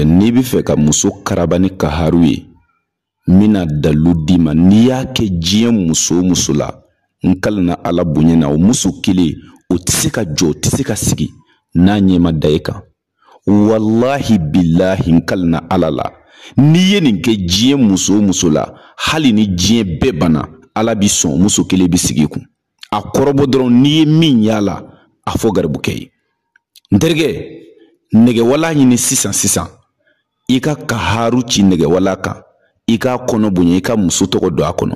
N'i bɛ fɛ ka muso karabani ka haru ye mina dalu di ma n'i y'a kɛ diɲɛ muso o muso la n kalina Ala bonya na o muso kelen o tɛ se ka jɔ o tɛ se ka sigi n'a ɲɛ ma da e kan wallahi billahi n kalina Ala la n'i ye nin kɛ diɲɛ muso o muso la hali ni diɲɛ bɛɛ bana Ala bi sɔn muso kelen bi sigi kun a kɔrɔbɔ dɔrɔn n'i ye min yala a fɔ garibukɛ ye n terikɛ nɛgɛwala ɲini sisan i ka haru ci nɛgɛwala kan i ka kɔnɔ bonya i ka muso tɔgɔ don a kɔnɔ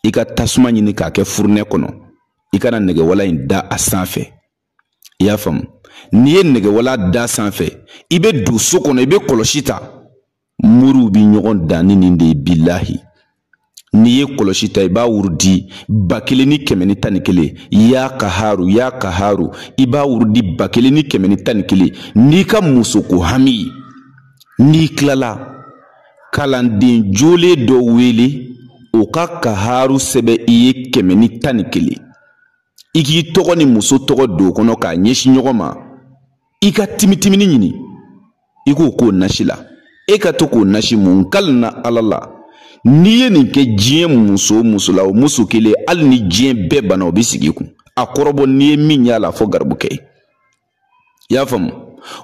i ka tasuma ɲini k'a kɛ furunɛ kɔnɔ i kana nɛgɛwala in da a sanfɛ i y'a faamu n'i ye nɛgɛwala da sanfɛ i bɛ don so kɔnɔ i bɛ kɔlɔsi ta muru bi ɲɔgɔn danni nin de billahi n'i ye kɔlɔsi ta i b'a wurudi 1111 ya kaharu i b'a wurudi 1111 n'i ka muso ko hami n'i kilala kalanden jole dɔ wele o ka kaharu sɛbɛ i ye 111 i k'i tɔgɔ ni muso tɔgɔ don kɔnɔ k'a ɲɛsin ɲɔgɔn ma i ka timitimini ɲini i k'o nasi la e ka to k'o nasi mun kalina Ala la n'i ye nin kɛ diɲɛ muso o muso la o muso kelen hali ni diɲɛ bɛɛ bana o bɛ sigi kun a kɔrɔbɔ n'i ye min y'a la fɔ garibukɛ ye i y'a faamu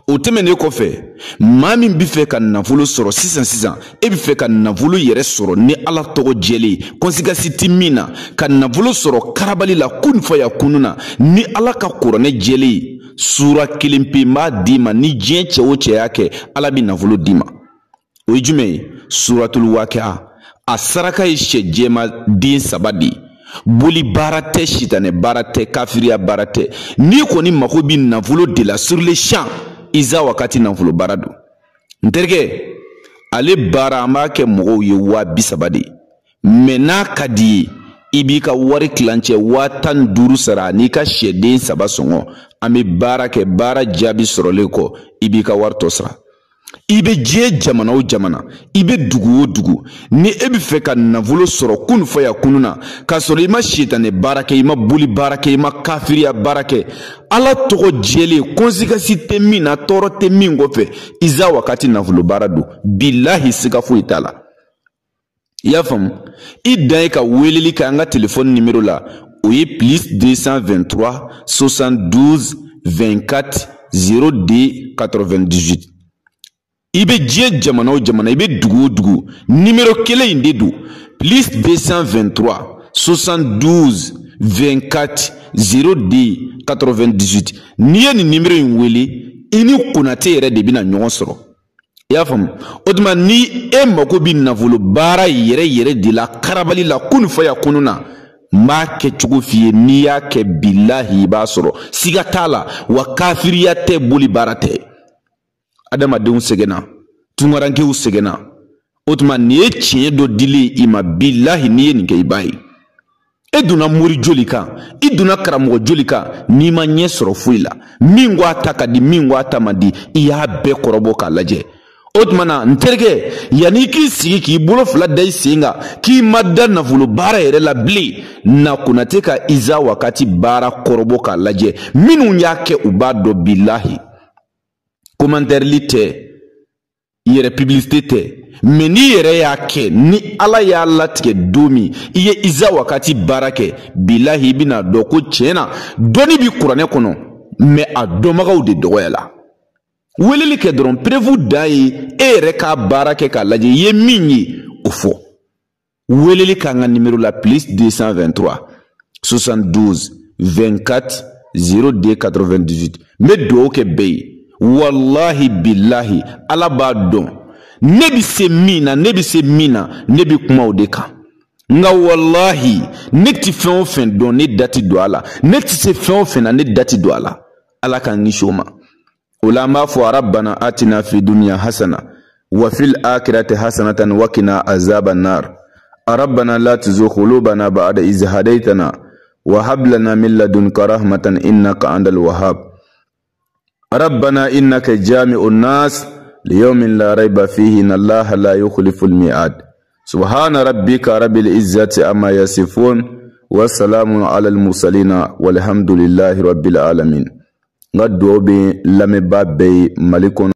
o tɛmɛnen kɔfɛ maa min bɛ fɛ ka nafolo sɔrɔ sisan e bɛ fɛ ka nafolo yɛrɛ sɔrɔ ni Ala tɔgɔ jɛlen conséquence tɛ min na ka nafolo sɔrɔ karabali la kun faya kununa ni Ala ka kuranɛ jɛlen sura 1 pe n b'a d'i ma ni diɲɛ cɛ o cɛ y'a kɛ Ala bɛ nafolo d'i ma o ye jumɛn ye suratul waqi'a a saraka ye sɛ jɛma den 3 de boli baara tɛ sitanɛ baara tɛ kafiriya baara tɛ n'i kɔni mago bi nafolo de la sur le champ iza wakati nafolo baara don n terikɛ ale baara an b'a kɛ mɔgɔw ye 30 de mais n'a ka di ye i b'i ka wari kilancɛ 15 sara n'i ka sɛden 3 sɔngɔ an bɛ baara kɛ baara jaabi sɔrɔlen kɔ i b'i ka wari tɔ sara i bɛ diɲɛ jamana o jamana i bɛ dugu o dugu ni e bɛ fɛ ka nafolo sɔrɔ kun faya kununa k'a sɔrɔ i ma sitanɛ baara kɛ i ma boli baara kɛ i ma kafiriya baara kɛ Ala tɔgɔ jɛlen conséquence tɛ min na tɔɔrɔ tɛ min kɔfɛ iza wakati nafolo baara don billahi siga foyi t'a la i y'a faamu i dan ye ka weleli kɛ an ka téléphone numéro la o ye +223 72 24 02 98 i bɛ diɲɛ jamana o jamana i bɛ dugu o dugu numéro kelen in de don +223 72 24 02 98 n'i ye nin numéro in wele i ni Konate yɛrɛ de bɛna ɲɔgɔn sɔrɔ i y'a faamu o tuma ni e mago bɛ nafolo baara yɛrɛ de la karabali la kun faya kununa n b'a kɛ cogo f'i ye n'i y'a kɛ billahi i b'a sɔrɔ siga t'a la wa kafiriya tɛ boli baara tɛ adamadenw sɛgɛnna tungarankew sɛgɛnna o tuma nin ye tiɲɛ dɔ dilen i ma billahi n'i ye nin kɛ i b'a ye e donna mori joli kan i donna karamɔgɔ joli kan n'i ma ɲɛ sɔrɔ foyi la min ko a ta ka di min ko a ta man di i y'a bɛɛ kɔrɔbɔ k'a lajɛ o tuma na n terikɛ yanni i k'i sigi k'i bolo fila da i sen kan k'i ma da nafolo baara yɛrɛ la bilen na Konate ka iza wakati baara kɔrɔbɔ k'a lajɛ minnu y'a kɛ u b'a dɔn billahi commentaire li tɛ yɛrɛ publicité tɛ mais n'i yɛrɛ y'a kɛ ni Ala y'a latigɛ don min i ye iza wakati baara kɛ billahi i bɛna dɔn ko tiɲɛna dɔnni bi kuranɛ kɔnɔ mais a dɔnbagaw de dɔgɔyala weleli kɛ dɔrɔn prévu dan ye e yɛrɛ k'a baara kɛ k'a lajɛ i ye min ye o fɔ weleli k'an ka numéro la +223 72 24 02 98 n bɛ dugawu kɛ bɛɛ ye wallahi billahi Ala b'a dɔn ne bi se min na ne bi kuma o de kan nka wallahi ne ti fɛn o fɛn dɔn ne dati don a la ne ti se fɛn o fɛn na ne dati don a la Ala k'an kisi o ma o la an b'a fɔ rabbana atina fi dunya hasana wa fil akhirati hasanatan wa qina azaban nar rabbana la tuzigh qulubana ba'da idh hadaytana wa hab lana min ladunka rahmatan innaka antal wahhab ربنا إنك جامع الناس ليوم لا ريب فيه إن الله لا يخلف الميعاد سبحان ربك رب العزة أما يصفون والسلام على المرسلين والحمد لله رب العالمين. غدو بي لمبابي ملكون